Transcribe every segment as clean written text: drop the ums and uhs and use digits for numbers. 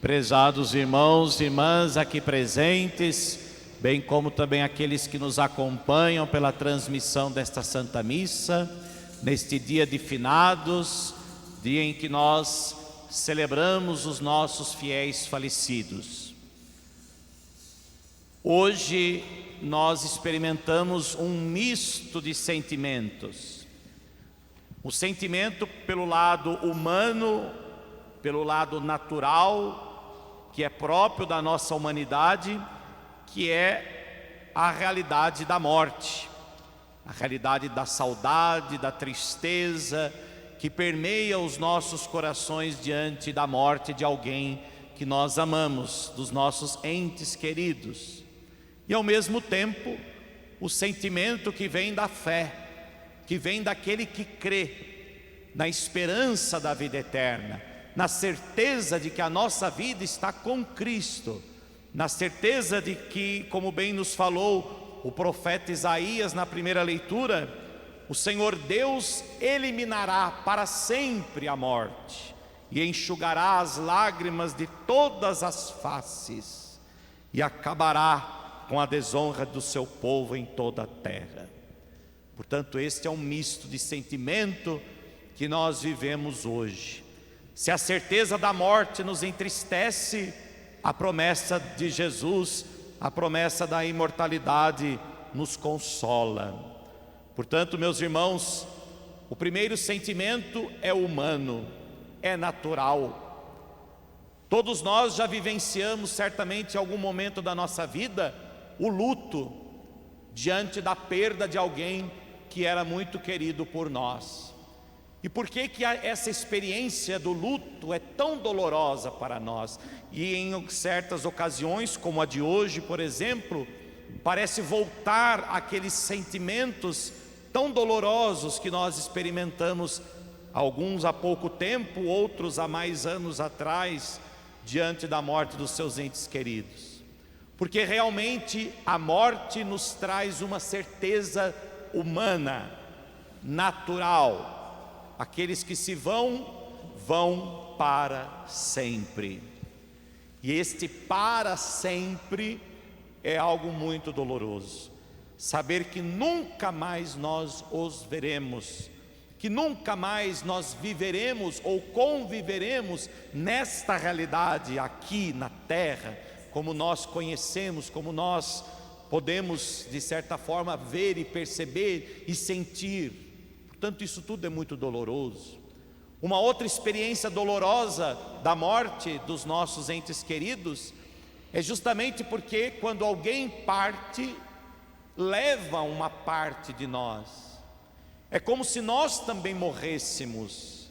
Prezados irmãos e irmãs aqui presentes, bem como também aqueles que nos acompanham pela transmissão desta Santa Missa, neste dia de finados, dia em que nós celebramos os nossos fiéis falecidos. Hoje nós experimentamos um misto de sentimentos. O sentimento pelo lado humano, pelo lado natural, que é próprio da nossa humanidade, que é a realidade da morte, a realidade da saudade, da tristeza, que permeia os nossos corações diante da morte de alguém que nós amamos, dos nossos entes queridos. E ao mesmo tempo, o sentimento que vem da fé, que vem daquele que crê na esperança da vida eterna, na certeza de que a nossa vida está com Cristo, na certeza de que, como bem nos falou o profeta Isaías na primeira leitura, o Senhor Deus eliminará para sempre a morte e enxugará as lágrimas de todas as faces e acabará com a desonra do seu povo em toda a terra. Portanto, este é um misto de sentimento que nós vivemos hoje. Se a certeza da morte nos entristece, a promessa de Jesus, a promessa da imortalidade nos consola. Portanto, meus irmãos, o primeiro sentimento é humano, é natural. Todos nós já vivenciamos certamente em algum momento da nossa vida o luto diante da perda de alguém que era muito querido por nós. E por que essa experiência do luto é tão dolorosa para nós? E em certas ocasiões, como a de hoje, por exemplo, parece voltar aqueles sentimentos tão dolorosos que nós experimentamos, alguns há pouco tempo, outros há mais anos atrás, diante da morte dos seus entes queridos. Porque realmente a morte nos traz uma certeza humana, natural. Aqueles que se vão, vão para sempre. E este para sempre é algo muito doloroso. Saber que nunca mais nós os veremos, que nunca mais nós viveremos ou conviveremos nesta realidade aqui na terra, como nós conhecemos, como nós podemos de certa forma ver e perceber e sentir. Portanto, isso tudo é muito doloroso. Uma outra experiência dolorosa da morte dos nossos entes queridos é justamente porque quando alguém parte, leva uma parte de nós. É como se nós também morrêssemos.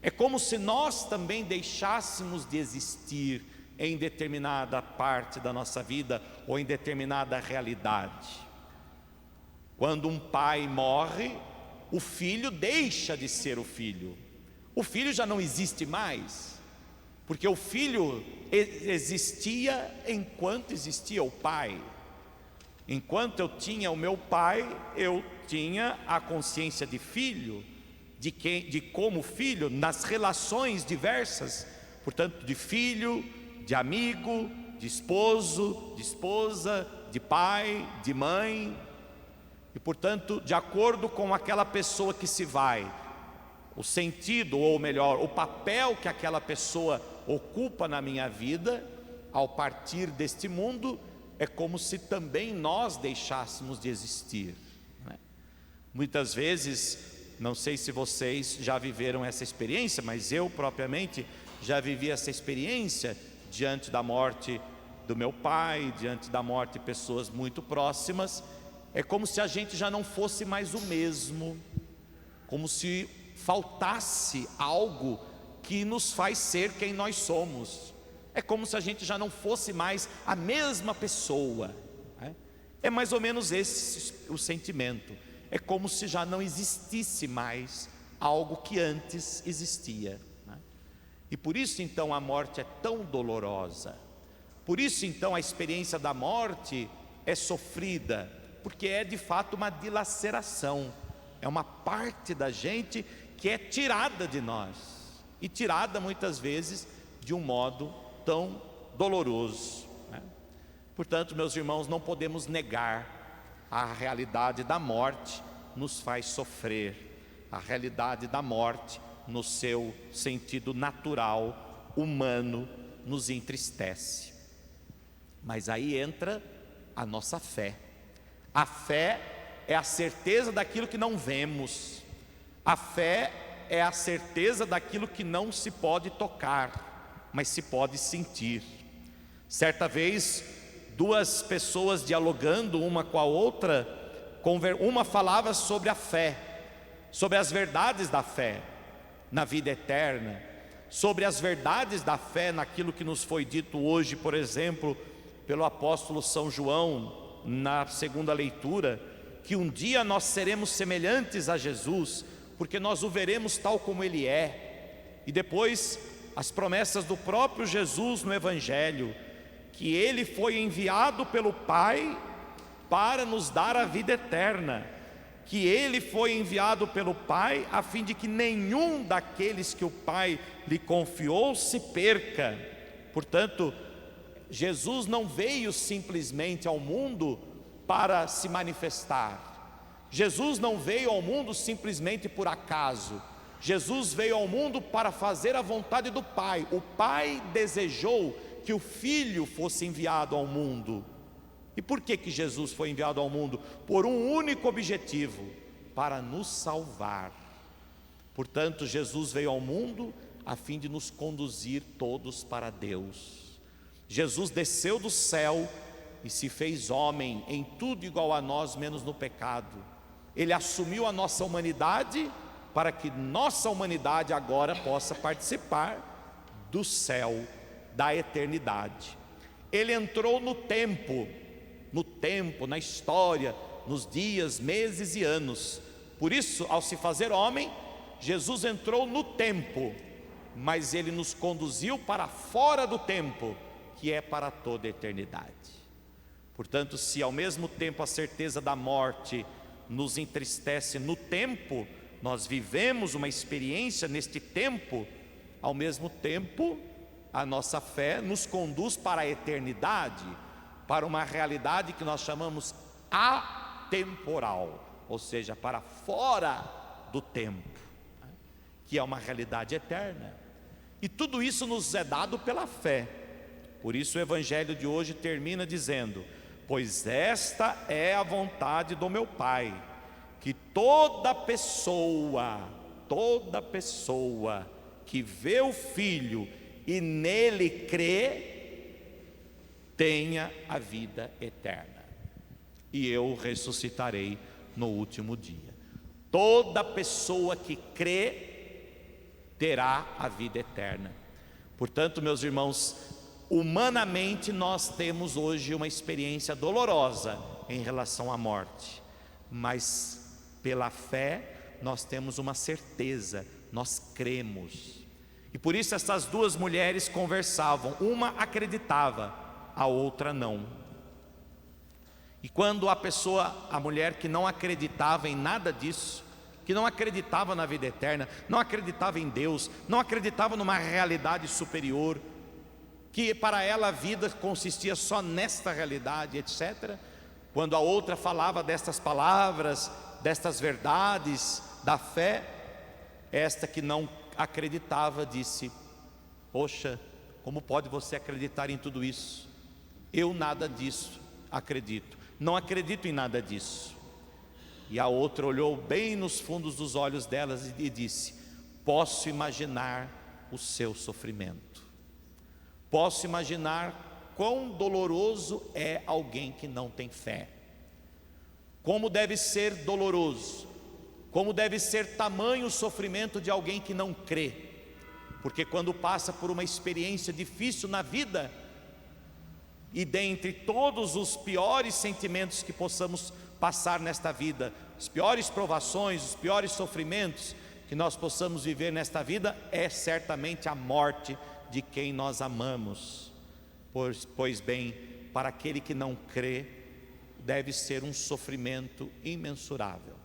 É como se nós também deixássemos de existir em determinada parte da nossa vida ou em determinada realidade. Quando um pai morre, o filho deixa de ser o filho. O filho já não existe mais, porque o filho existia enquanto existia o pai. Enquanto eu tinha o meu pai, eu tinha a consciência de filho, de como filho, nas relações diversas, portanto, de filho, de amigo, de esposo, de esposa, de pai, de mãe. E portanto, de acordo com aquela pessoa que se vai, o sentido, ou melhor, o papel que aquela pessoa ocupa na minha vida, ao partir deste mundo, é como se também nós deixássemos de existir, né? Muitas vezes, não sei se vocês já viveram essa experiência, mas eu propriamente já vivi essa experiência diante da morte do meu pai, diante da morte de pessoas muito próximas. É como se a gente já não fosse mais o mesmo, como se faltasse algo que nos faz ser quem nós somos. É como se a gente já não fosse mais a mesma pessoa, né? É mais ou menos esse o sentimento. É como se já não existisse mais algo que antes existia, né? E por isso então a morte é tão dolorosa. Por isso então a experiência da morte é sofrida, porque é de fato uma dilaceração, é uma parte da gente que é tirada de nós, e tirada muitas vezes de um modo tão doloroso, né? Portanto, meus irmãos, não podemos negar a realidade da morte nos faz sofrer. A realidade da morte, no seu sentido natural, humano, nos entristece. Mas aí entra a nossa fé. A fé é a certeza daquilo que não vemos. A fé é a certeza daquilo que não se pode tocar, mas se pode sentir. Certa vez, duas pessoas dialogando uma com a outra, uma falava sobre a fé, sobre as verdades da fé na vida eterna, sobre as verdades da fé naquilo que nos foi dito hoje, por exemplo, pelo apóstolo São João, na segunda leitura, que um dia nós seremos semelhantes a Jesus, porque nós o veremos tal como Ele é. E depois as promessas do próprio Jesus no Evangelho, que Ele foi enviado pelo Pai para nos dar a vida eterna, que Ele foi enviado pelo Pai a fim de que nenhum daqueles que o Pai lhe confiou se perca. Portanto, Jesus não veio simplesmente ao mundo para se manifestar. Jesus não veio ao mundo simplesmente por acaso. Jesus veio ao mundo para fazer a vontade do Pai. O Pai desejou que o Filho fosse enviado ao mundo. E por que Jesus foi enviado ao mundo? Por um único objetivo: para nos salvar. Portanto, Jesus veio ao mundo a fim de nos conduzir todos para Deus. Jesus desceu do céu e se fez homem, em tudo igual a nós, menos no pecado. Ele assumiu a nossa humanidade para que nossa humanidade agora possa participar do céu, da eternidade. Ele entrou no tempo, na história, nos dias, meses e anos. Por isso, ao se fazer homem, Jesus entrou no tempo, mas Ele nos conduziu para fora do tempo, que é para toda a eternidade. Portanto, se ao mesmo tempo a certeza da morte nos entristece no tempo, nós vivemos uma experiência neste tempo, ao mesmo tempo a nossa fé nos conduz para a eternidade, para uma realidade que nós chamamos atemporal, ou seja, para fora do tempo, que é uma realidade eterna. E tudo isso nos é dado pela fé. Por isso o Evangelho de hoje termina dizendo: pois esta é a vontade do meu Pai, que toda pessoa que vê o Filho e nele crê, tenha a vida eterna, e eu ressuscitarei no último dia. Toda pessoa que crê terá a vida eterna. Portanto, meus irmãos, humanamente nós temos hoje uma experiência dolorosa em relação à morte, mas pela fé nós temos uma certeza, nós cremos. E por isso essas duas mulheres conversavam, uma acreditava, a outra não. E quando a mulher que não acreditava em nada disso, que não acreditava na vida eterna, não acreditava em Deus, não acreditava numa realidade superior, que para ela a vida consistia só nesta realidade, etc. Quando a outra falava destas palavras, destas verdades da fé, esta que não acreditava disse: poxa, como pode você acreditar em tudo isso? Eu nada disso acredito, não acredito em nada disso. E a outra olhou bem nos fundos dos olhos delas e disse: posso imaginar o seu sofrimento, posso imaginar quão doloroso é alguém que não tem fé, como deve ser doloroso, como deve ser tamanho o sofrimento de alguém que não crê, porque quando passa por uma experiência difícil na vida, e dentre todos os piores sentimentos que possamos passar nesta vida, as piores provações, os piores sofrimentos que nós possamos viver nesta vida, é certamente a morte de quem nós amamos. Pois bem, para aquele que não crê, deve ser um sofrimento imensurável,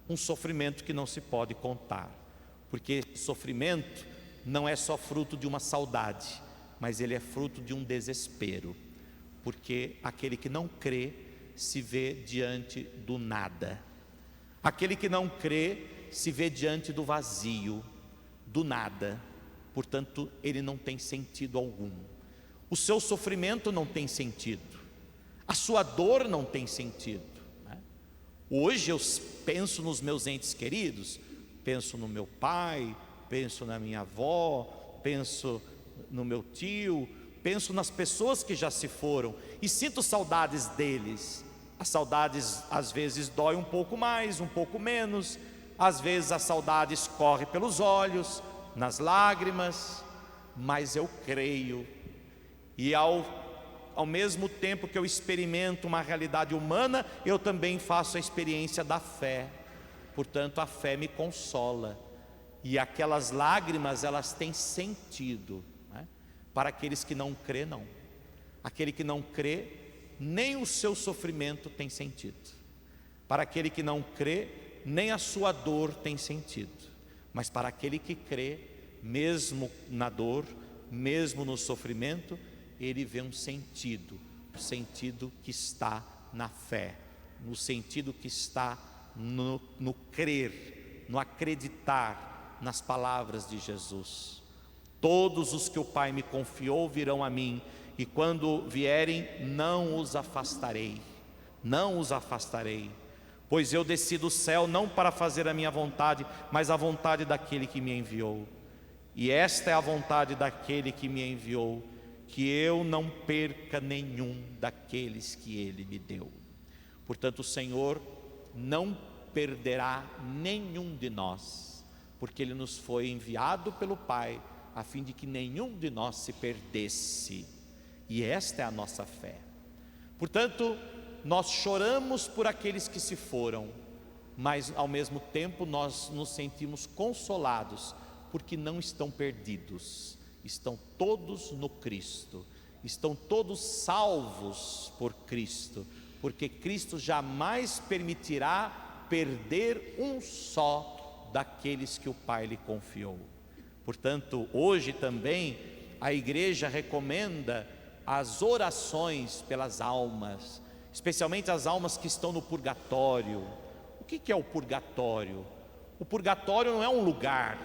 um sofrimento que não se pode contar, porque sofrimento não é só fruto de uma saudade, mas ele é fruto de um desespero, porque aquele que não crê se vê diante do nada. Aquele que não crê se vê diante do vazio, do nada. Portanto, ele não tem sentido algum. O seu sofrimento não tem sentido. A sua dor não tem sentido, né? Hoje eu penso nos meus entes queridos, penso no meu pai, penso na minha avó, penso no meu tio, penso nas pessoas que já se foram e sinto saudades deles. As saudades às vezes dói um pouco mais, um pouco menos. Às vezes a saudade escorre pelos olhos, nas lágrimas, mas eu creio. E ao mesmo tempo que eu experimento uma realidade humana, eu também faço a experiência da fé. Portanto, a fé me consola. E aquelas lágrimas, elas têm sentido, né? Para aqueles que não crê, não. Aquele que não crê, nem o seu sofrimento tem sentido. Para aquele que não crê, nem a sua dor tem sentido. Mas para aquele que crê, mesmo na dor, mesmo no sofrimento, ele vê um sentido, o sentido que está na fé, no sentido que está no crer, no acreditar nas palavras de Jesus. Todos os que o Pai me confiou virão a mim, e quando vierem, não os afastarei, não os afastarei, pois eu desci do céu não para fazer a minha vontade, mas a vontade daquele que me enviou. E esta é a vontade daquele que me enviou, que eu não perca nenhum daqueles que ele me deu. Portanto, o Senhor não perderá nenhum de nós, porque ele nos foi enviado pelo Pai, a fim de que nenhum de nós se perdesse. E esta é a nossa fé. Portanto, nós choramos por aqueles que se foram, mas ao mesmo tempo nós nos sentimos consolados, porque não estão perdidos, estão todos no Cristo, estão todos salvos por Cristo, porque Cristo jamais permitirá perder um só daqueles que o Pai lhe confiou. Portanto, hoje também a igreja recomenda as orações pelas almas, especialmente as almas que estão no purgatório. O que é o purgatório? O purgatório não é um lugar,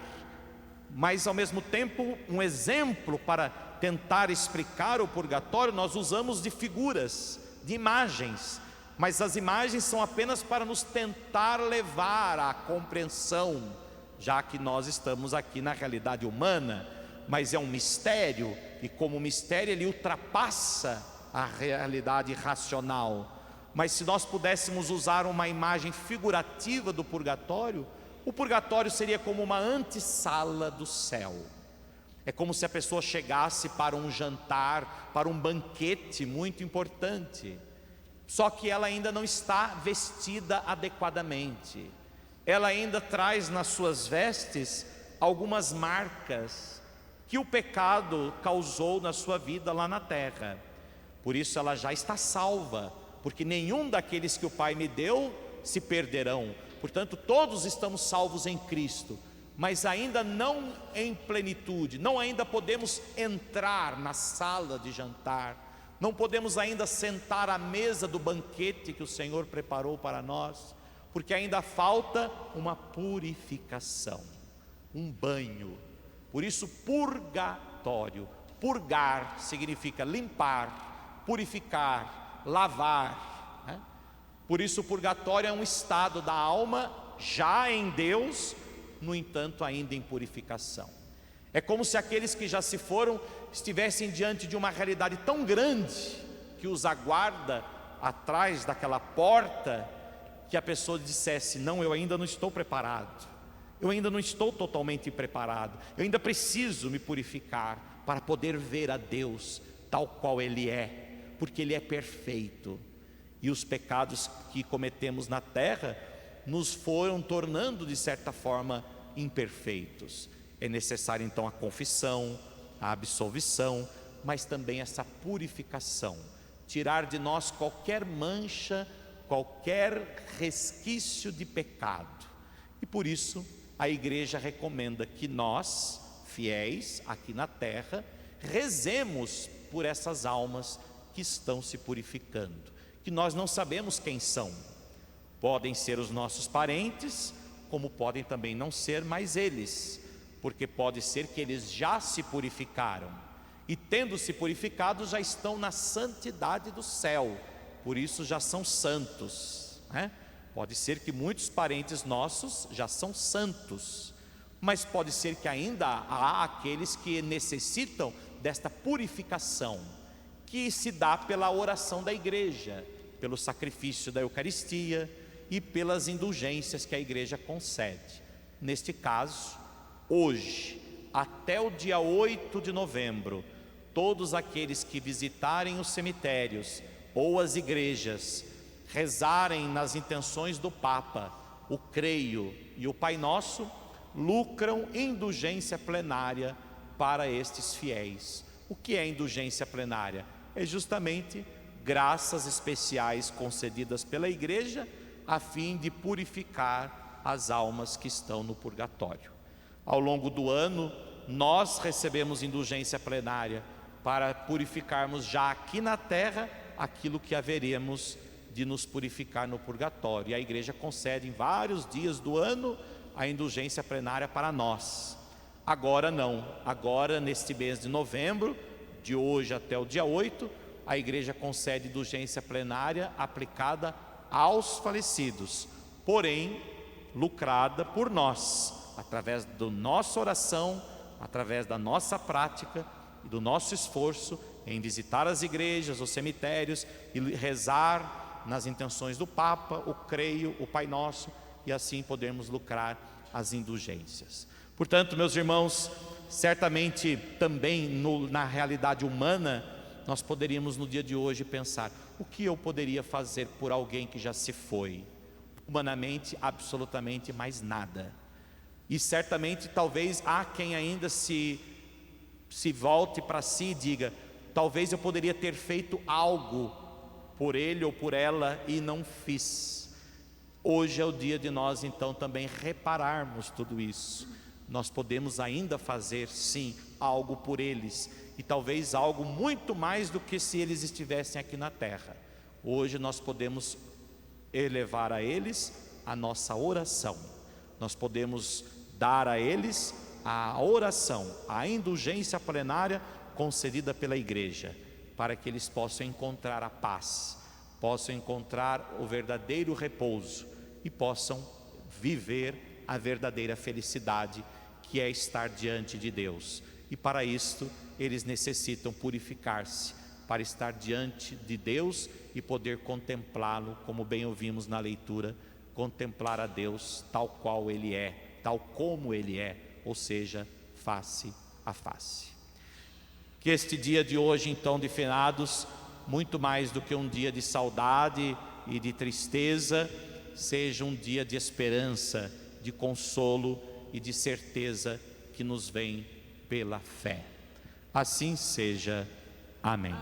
mas ao mesmo tempo um exemplo. Para tentar explicar o purgatório, nós usamos de figuras, de imagens, mas as imagens são apenas para nos tentar levar à compreensão, já que nós estamos aqui na realidade humana, mas é um mistério, e como mistério ele ultrapassa a realidade racional. Mas se nós pudéssemos usar uma imagem figurativa do purgatório, o purgatório seria como uma antessala do céu. É como se a pessoa chegasse para um jantar, para um banquete muito importante, só que ela ainda não está vestida adequadamente. Ela ainda traz nas suas vestes algumas marcas que o pecado causou na sua vida lá na terra. Por isso ela já está salva, porque nenhum daqueles que o Pai me deu se perderão. Portanto, todos estamos salvos em Cristo, mas ainda não em plenitude. Não ainda podemos entrar na sala de jantar, não podemos ainda sentar à mesa do banquete que o Senhor preparou para nós, porque ainda falta uma purificação, um banho. Por isso, purgatório. Purgar significa limpar, purificar, lavar, né? Por isso o purgatório é um estado da alma já em Deus, no entanto ainda em purificação. É como se aqueles que já se foram estivessem diante de uma realidade tão grande que os aguarda atrás daquela porta, que a pessoa dissesse: não, eu ainda não estou preparado, eu ainda não estou totalmente preparado, eu ainda preciso me purificar para poder ver a Deus tal qual Ele é, porque Ele é perfeito. E os pecados que cometemos na terra nos foram tornando de certa forma imperfeitos. É necessário então a confissão, a absolvição, mas também essa purificação, tirar de nós qualquer mancha, qualquer resquício de pecado. E por isso a igreja recomenda que nós, fiéis aqui na terra, rezemos por essas almas que estão se purificando, que nós não sabemos quem são. Podem ser os nossos parentes, como podem também não ser mais eles, porque pode ser que eles já se purificaram, e tendo se purificado já estão na santidade do céu, por isso já são santos, né? Pode ser que muitos parentes nossos já são santos, mas pode ser que ainda há aqueles que necessitam desta purificação, que se dá pela oração da igreja, pelo sacrifício da Eucaristia e pelas indulgências que a igreja concede. Neste caso, hoje, até o dia 8 de novembro, todos aqueles que visitarem os cemitérios ou as igrejas, rezarem nas intenções do Papa, o Creio e o Pai Nosso, lucram indulgência plenária para estes fiéis. O que é indulgência plenária? É justamente graças especiais concedidas pela igreja a fim de purificar as almas que estão no purgatório. Ao longo do ano, nós recebemos indulgência plenária para purificarmos já aqui na terra aquilo que haveremos de nos purificar no purgatório. E a igreja concede em vários dias do ano a indulgência plenária para nós. Agora não, agora neste mês de novembro, de hoje até o dia 8, a igreja concede indulgência plenária aplicada aos falecidos, porém lucrada por nós, através da nossa oração, através da nossa prática e do nosso esforço em visitar as igrejas, os cemitérios e rezar nas intenções do Papa, o Creio, o Pai Nosso, e assim podermos lucrar as indulgências. Portanto, meus irmãos, certamente também na realidade humana, nós poderíamos no dia de hoje pensar: o que eu poderia fazer por alguém que já se foi? Humanamente, absolutamente mais nada. E certamente talvez há quem ainda se volte para si e diga: talvez eu poderia ter feito algo por ele ou por ela e não fiz. Hoje é o dia de nós então também repararmos tudo isso. Nós podemos ainda fazer sim algo por eles, e talvez algo muito mais do que se eles estivessem aqui na terra. Hoje nós podemos elevar a eles a nossa oração, nós podemos dar a eles a oração, a indulgência plenária concedida pela igreja, para que eles possam encontrar a paz, possam encontrar o verdadeiro repouso e possam viver a verdadeira felicidade, que é estar diante de Deus. E para isto eles necessitam purificar-se, para estar diante de Deus e poder contemplá-lo, como bem ouvimos na leitura, contemplar a Deus tal qual Ele é, tal como Ele é, ou seja, face a face. Que este dia de hoje, então, de finados, muito mais do que um dia de saudade e de tristeza, seja um dia de esperança, de consolo e de certeza que nos vem pela fé. Assim seja. Amém.